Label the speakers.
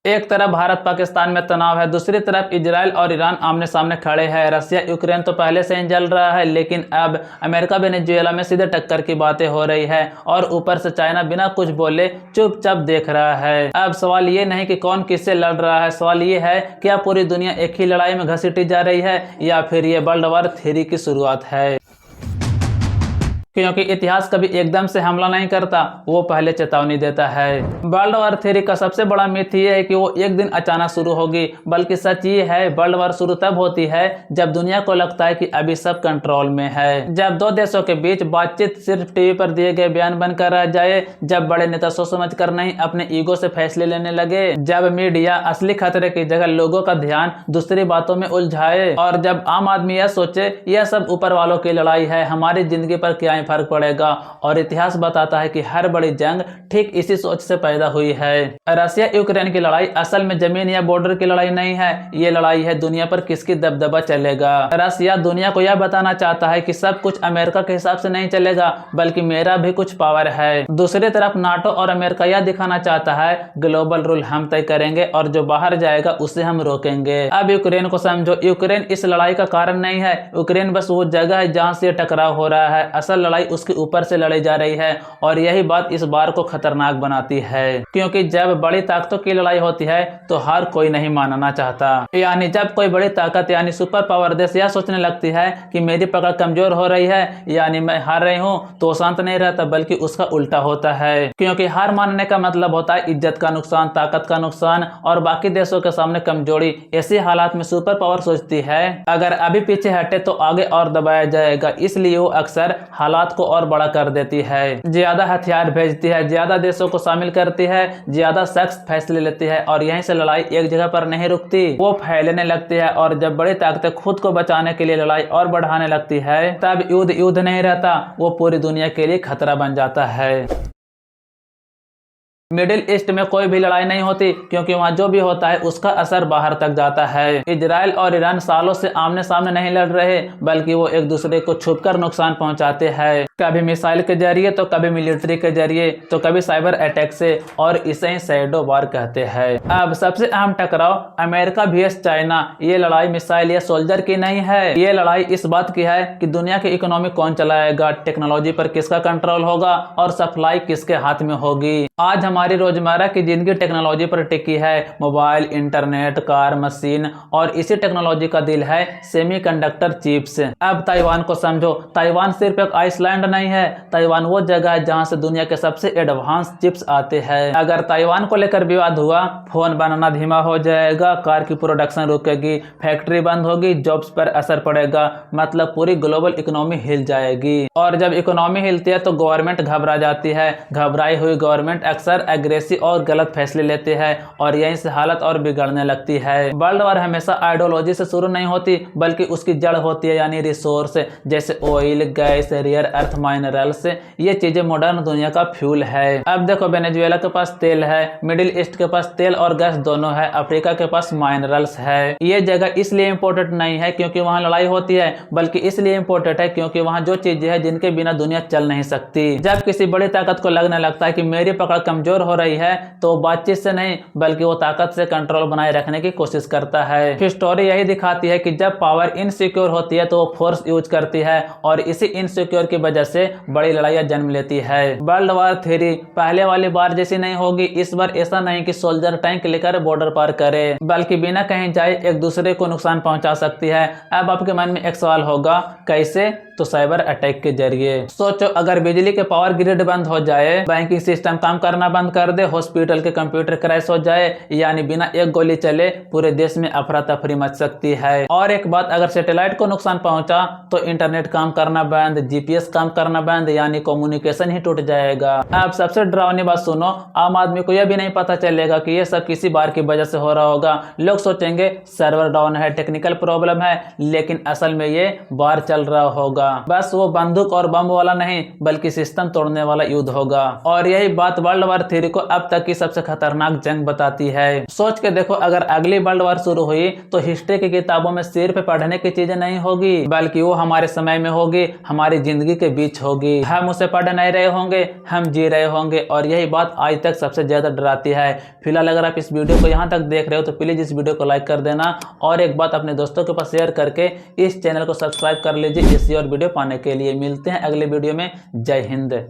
Speaker 1: एक तरफ भारत पाकिस्तान में तनाव है, दूसरी तरफ इजराइल और ईरान आमने सामने खड़े हैं। रसिया यूक्रेन तो पहले से ही जल रहा है, लेकिन अब अमेरिका वेनेजुएला में सीधे टक्कर की बातें हो रही है और ऊपर से चाइना बिना कुछ बोले चुपचाप देख रहा है। अब सवाल ये नहीं कि कौन किससे लड़ रहा है, सवाल ये है क्या पूरी दुनिया एक ही लड़ाई में घसीटी जा रही है या फिर ये वर्ल्ड वॉर 3 की शुरुआत है। क्योंकि इतिहास कभी एकदम से हमला नहीं करता, वो पहले चेतावनी देता है। वर्ल्ड वॉर 3 का सबसे बड़ा मिथ ये है कि वो एक दिन अचानक शुरू होगी, बल्कि सच ये है वर्ल्ड वॉर शुरू तब होती है जब दुनिया को लगता है कि अभी सब कंट्रोल में है, जब दो देशों के बीच बातचीत सिर्फ टीवी पर दिए गए बयान बनकर रह जाए, जब बड़े नेता सोच समझ कर नहीं अपने ईगो से फैसले लेने लगे, जब मीडिया असली खतरे की जगह लोगों का ध्यान दूसरी बातों में उलझाए और जब आम आदमी यह सोचे यह सब ऊपर वालों की लड़ाई है, हमारी जिंदगी पर क्या फर्क पड़ेगा। और इतिहास बताता है कि हर बड़ी जंग ठीक इसी सोच से पैदा हुई है। रसिया यूक्रेन की लड़ाई असल में जमीन या बॉर्डर की लड़ाई नहीं है, ये लड़ाई है दुनिया पर किसकी दबदबा चलेगा। रसिया दुनिया को यह बताना चाहता है कि सब कुछ अमेरिका के हिसाब से नहीं चलेगा, बल्कि मेरा भी कुछ पावर है। दूसरी तरफ नाटो और अमेरिका यह दिखाना चाहता है ग्लोबल रूल हम तय करेंगे और जो बाहर जाएगा उसे हम रोकेंगे। अब यूक्रेन को समझो, यूक्रेन इस लड़ाई का कारण नहीं है, यूक्रेन बस वो जगह है जहां से टकराव हो रहा है। असल लड़ाई उसके ऊपर से लड़ी जा रही है और यही बात इस बार को खतरनाक बनाती है, क्योंकि जब बड़ी ताकतों की लड़ाई होती है तो हर कोई नहीं मानना चाहता। यानी जब कोई बड़ी ताकत यानी सुपर पावर देश यह सोचने लगती है कि मेरी पकड़ कमजोर हो रही है यानी मैं हार रही हूँ, तो शांत नहीं रहता बल्कि उसका उल्टा होता है, क्योंकि हार मानने का मतलब होता है इज्जत का नुकसान, ताकत का नुकसान और बाकी देशों के सामने कमजोरी। ऐसे हालात में सुपर पावर सोचती है अगर अभी पीछे हटे तो आगे और दबाया जाएगा, इसलिए वो अक्सर हालात को और बड़ा कर देती है, ज्यादा हथियार भेजती है, ज्यादा देशों को शामिल करती है, ज्यादा सख्त फैसले लेती है और यहीं से लड़ाई एक जगह पर नहीं रुकती, वो फैलने लगती है। और जब बड़ी ताकतें खुद को बचाने के लिए लड़ाई और बढ़ाने लगती है तब युद्ध नहीं रहता, वो पूरी दुनिया के लिए खतरा बन जाता है। मिडिल ईस्ट में कोई भी लड़ाई नहीं होती, क्योंकि वहाँ जो भी होता है उसका असर बाहर तक जाता है। इजराइल और ईरान सालों से आमने सामने नहीं लड़ रहे, बल्कि वो एक दूसरे को छुपकर नुकसान पहुंचाते हैं, कभी मिसाइल के जरिए तो कभी मिलिट्री के जरिए तो कभी साइबर अटैक से, और इसे ही शैडो वॉर कहते हैं। अब सबसे अहम टकराव अमेरिका vs चाइना, ये लड़ाई मिसाइल या सोल्जर की नहीं है, ये लड़ाई इस बात की है कि दुनिया की इकोनॉमी कौन चलाएगा, टेक्नोलॉजी पर किसका कंट्रोल होगा और सप्लाई किसके हाथ में होगी। आज हमारी रोजमर्रा की जिंदगी टेक्नोलॉजी पर टिकी है, मोबाइल, इंटरनेट, कार, मशीन, और इसी टेक्नोलॉजी का दिल है सेमीकंडक्टर चिप्स। अब ताइवान को समझो, ताइवान सिर्फ एक आइसलैंड नहीं है, ताइवान वो जगह है जहां से दुनिया के सबसे एडवांस चिप्स आते हैं। अगर ताइवान को लेकर विवाद हुआ, फोन बनाना धीमा हो जाएगा, कार की प्रोडक्शन रुकेगी, फैक्ट्री बंद होगी, जॉब्स पर असर पड़ेगा, मतलब पूरी ग्लोबल इकोनॉमी हिल जाएगी। और जब इकोनॉमी हिलती है तो गवर्नमेंट घबरा जाती है, घबराई हुई गवर्नमेंट अक्सर एग्रेसिव और गलत फैसले लेते हैं और यहीं से हालत और बिगड़ने लगती है। वर्ल्ड वॉर हमेशा आइडियोलॉजी से शुरू नहीं होती, बल्कि उसकी जड़ होती है यानी रिसोर्स, जैसे ऑयल, गैस, रेयर अर्थ माइनरल्स, ये चीजें मॉडर्न दुनिया का फ्यूल है। अब देखो, वेनेजुएला के पास तेल है, मिडिल ईस्ट के पास तेल और गैस दोनों है, अफ्रीका के पास माइनरल्स है। ये जगह इसलिए इम्पोर्टेंट नहीं है क्योंकि वहाँ लड़ाई होती है, बल्कि इसलिए इम्पोर्टेंट है क्योंकि वहाँ जो चीजें हैं जिनके बिना दुनिया चल नहीं सकती। जब किसी बड़ी ताकत को लगने लगता है कि मेरी पकड़ कमजोर हो रही है, तो बातचीत से नहीं बल्कि वो ताकत से कंट्रोल बनाए रखने की कोशिश करता है। हिस्टोरी यही दिखाती है कि जब पावर इनसिक्योर होती है तो वो फोर्स यूज करती है और इसी इनसिक्योर की वजह से बड़ी लड़ाइयां जन्म लेती है। वर्ल्ड वॉर 3 पहले वाली बार जैसी नहीं होगी। इस बार ऐसा नहीं कि सोल्जर टैंक लेकर बॉर्डर पार करे, बल्कि बिना कहीं जाए एक दूसरे को नुकसान पहुंचा सकती है। अब आपके मन में एक सवाल होगा, कैसे? तो साइबर अटैक के जरिए। सोचो, अगर बिजली के पावर ग्रिड बंद हो जाए, बैंकिंग सिस्टम काम करना बंद कर दे, हॉस्पिटल के कंप्यूटर क्रैश हो जाए, यानी बिना एक गोली चले पूरे देश में अफरा तफरी मच सकती है। और एक बात, अगर सैटेलाइट को नुकसान पहुंचा तो इंटरनेट काम करना बंद, जीपीएस काम करना बंद, यानी कम्युनिकेशन ही टूट जाएगा। अब सबसे डरावनी बात सुनो, आम आदमी को यह भी नहीं पता चलेगा कि यह सब किसी बार की वजह से हो रहा होगा। लोग सोचेंगे सर्वर डाउन है, टेक्निकल प्रॉब्लम है, लेकिन असल में ये बार चल रहा होगा। बस वो बंदूक और बम वाला नहीं बल्कि सिस्टम तोड़ने वाला युद्ध होगा। और यही बात वर्ल्ड वॉर 3 को अब तक की सबसे खतरनाक जंग बताती है। सोच के देखो, अगर अगली वर्ल्ड वॉर शुरू हुई तो हिस्ट्री की किताबों में सिर्फ पढ़ने की चीजें नहीं होगी, बल्कि वो हमारे समय में होगी, हमारी जिंदगी के बीच होगी। हम उसे पढ़ नहीं रहे होंगे, हम जी रहे होंगे। और यही बात आज तक सबसे ज्यादा डराती है। फिलहाल अगर आप इस वीडियो को यहाँ तक देख रहे हो तो प्लीज इस वीडियो को लाइक कर देना और एक बात अपने दोस्तों के पास शेयर करके इस चैनल को सब्सक्राइब कर लीजिए इसी और वीडियो पाने के लिए। मिलते हैं अगले वीडियो में। जय हिंद।